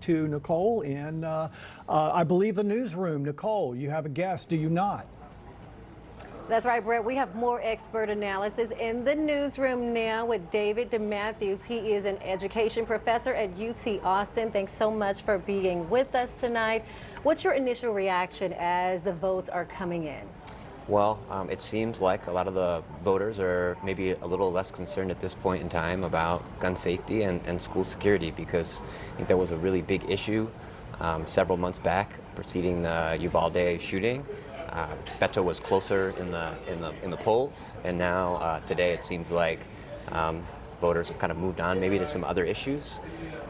to Nicole in, I believe, the newsroom. Nicole, you have a guest, do you not? That's right, Brett. We have more expert analysis in the newsroom now with David DeMatthews. He is an education professor at UT Austin. Thanks so much for being with us tonight. What's your initial reaction as the votes are coming in? Well, it seems like a lot of the voters are maybe a little less concerned at this point in time about gun safety and school security, because I think that was a really big issue several months back preceding the Uvalde shooting. Beto was closer in the polls, and now today it seems like voters have kind of moved on maybe to some other issues,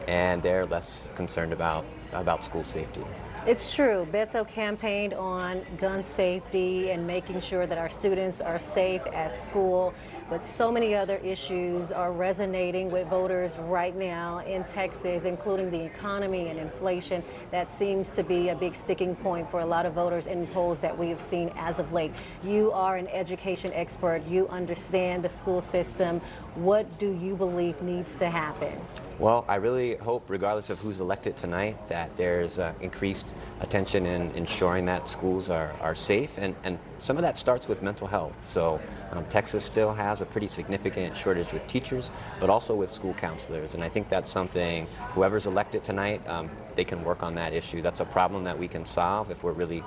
and they're less concerned about school safety. It's true. Beto campaigned on gun safety and making sure that our students are safe at school, but so many other issues are resonating with voters right now in Texas, including the economy and inflation. That seems to be a big sticking point for a lot of voters in polls that we have seen as of late. You are an education expert. You understand the school system. What do you believe needs to happen? Well, I really hope, regardless of who's elected tonight, that there's increased attention in ensuring that schools are safe, and some of that starts with mental health. So Texas still has a pretty significant shortage with teachers, but also with school counselors, and I think that's something whoever's elected tonight, they can work on that issue. That's a problem that we can solve if we're really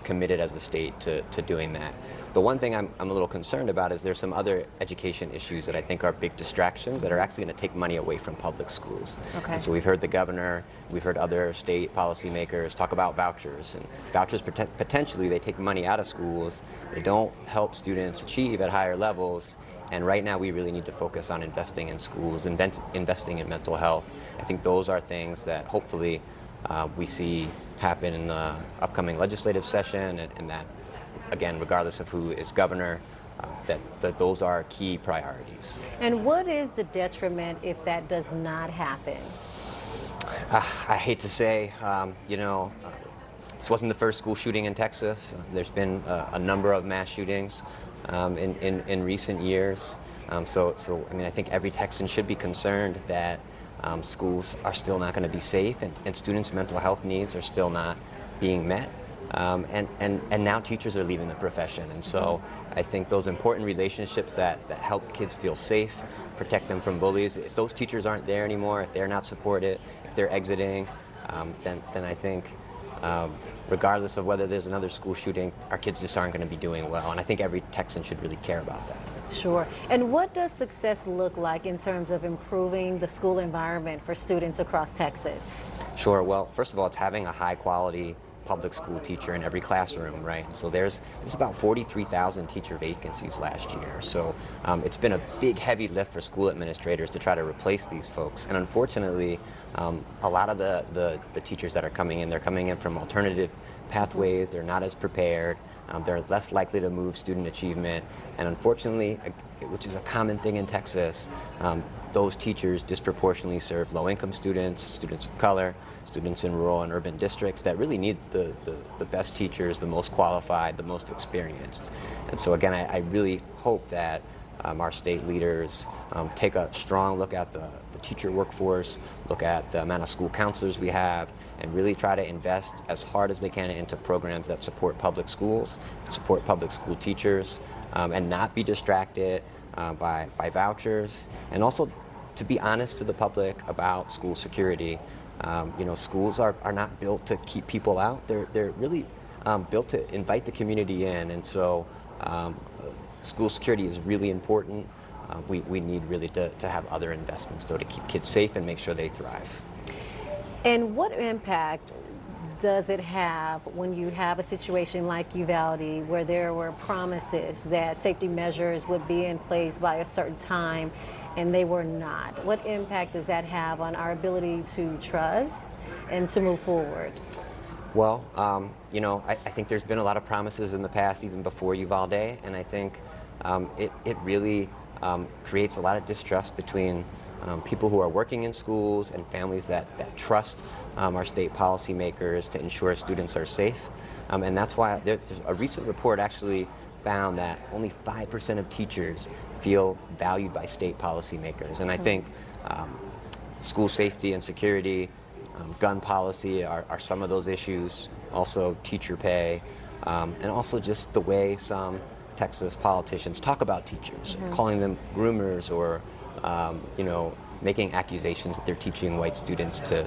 committed as a state to doing that. The one thing I'm a little concerned about is there's some other education issues that I think are big distractions that are actually going to take money away from public schools. Okay. And so we've heard the governor, we've heard other state policymakers talk about vouchers, and vouchers potentially they take money out of schools, they don't help students achieve at higher levels, and right now we really need to focus on investing in schools, investing in mental health. I think those are things that hopefully we see happen in the upcoming legislative session, and that, again, regardless of who is governor, that those are key priorities. And what is the detriment if that does not happen? I hate to say, this wasn't the first school shooting in Texas. There's been a number of mass shootings in recent years. So I mean, I think every Texan should be concerned that schools are still not going to be safe, and students' mental health needs are still not being met. And now teachers are leaving the profession, and so I think those important relationships that help kids feel safe, protect them from bullies, if those teachers aren't there anymore, if they're not supported, if they're exiting, then I think regardless of whether there's another school shooting, our kids just aren't going to be doing well, and I think every Texan should really care about that. Sure. And what does success look like in terms of improving the school environment for students across Texas? Sure. Well, first of all, it's having a high quality public school teacher in every classroom, right? So there's about 43,000 teacher vacancies last year. So it's been a big, heavy lift for school administrators to try to replace these folks. And unfortunately, a lot of the teachers that are coming in, they're coming in from alternative pathways. They're not as prepared. They're less likely to move student achievement. And unfortunately, which is a common thing in Texas, those teachers disproportionately serve low-income students, students of color, students in rural and urban districts that really need the best teachers, the most qualified, the most experienced. And so again, I really hope that our state leaders take a strong look at the teacher workforce, look at the amount of school counselors we have, and really try to invest as hard as they can into programs that support public schools, support public school teachers, and not be distracted by vouchers, and also to be honest to the public about school security. Schools are not built to keep people out. They're really built to invite the community in, and so school security is really important. We need really to have other investments, though, to keep kids safe and make sure they thrive. And what impact does it have when you have a situation like Uvalde, where there were promises that safety measures would be in place by a certain time and they were not? What impact does that have on our ability to trust and to move forward? Well, I think there's been a lot of promises in the past, even before Uvalde, and I think it really creates a lot of distrust between people who are working in schools and families that trust our state policymakers to ensure students are safe. And that's why there's a recent report actually found that only 5% of teachers feel valued by state policymakers. And I think school safety and security gun policy are some of those issues, also teacher pay, and also just the way some Texas politicians talk about teachers, calling them groomers or, making accusations that they're teaching white students to,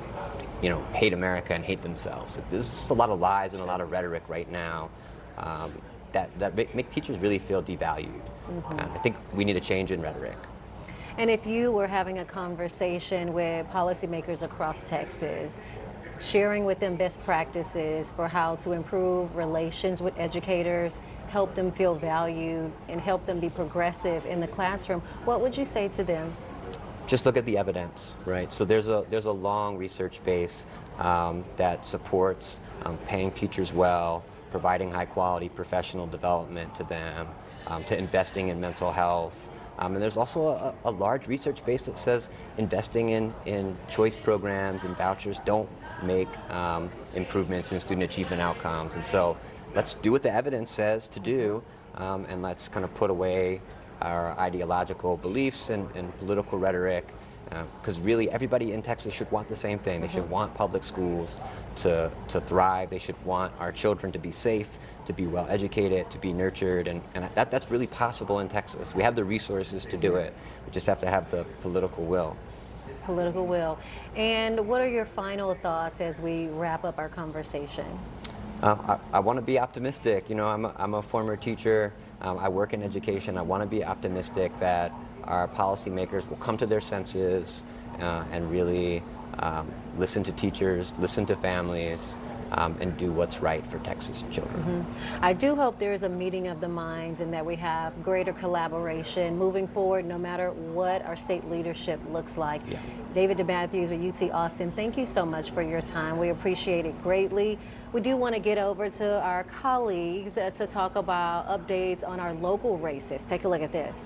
hate America and hate themselves. There's just a lot of lies and a lot of rhetoric right now that make teachers really feel devalued. And I think we need a change in rhetoric. And if you were having a conversation with policymakers across Texas, sharing with them best practices for how to improve relations with educators, help them feel valued, and help them be progressive in the classroom, what would you say to them? Just look at the evidence, right? So there's a long research base that supports paying teachers well, providing high quality professional development to them, to investing in mental health. And there's also a large research base that says investing in choice programs and vouchers don't make improvements in student achievement outcomes. And so let's do what the evidence says to do, and let's kind of put away our ideological beliefs and political rhetoric, because really everybody in Texas should want the same thing. They should want public schools to thrive. They should want our children to be safe, to be well educated, to be nurtured, and that's really possible in Texas. We have the resources to do it. We just have to have the political will. Political will. And what are your final thoughts as we wrap up our conversation? I want to be optimistic. I'm a former teacher. I work in education. I want to be optimistic that our policymakers will come to their senses and really listen to teachers, listen to families, and do what's right for Texas children. I do hope there is a meeting of the minds and that we have greater collaboration moving forward, no matter what our state leadership looks like. Yeah. David DeMatthews with UT Austin, thank you so much for your time. We appreciate it greatly. We do want to get over to our colleagues to talk about updates on our local races. Take a look at this.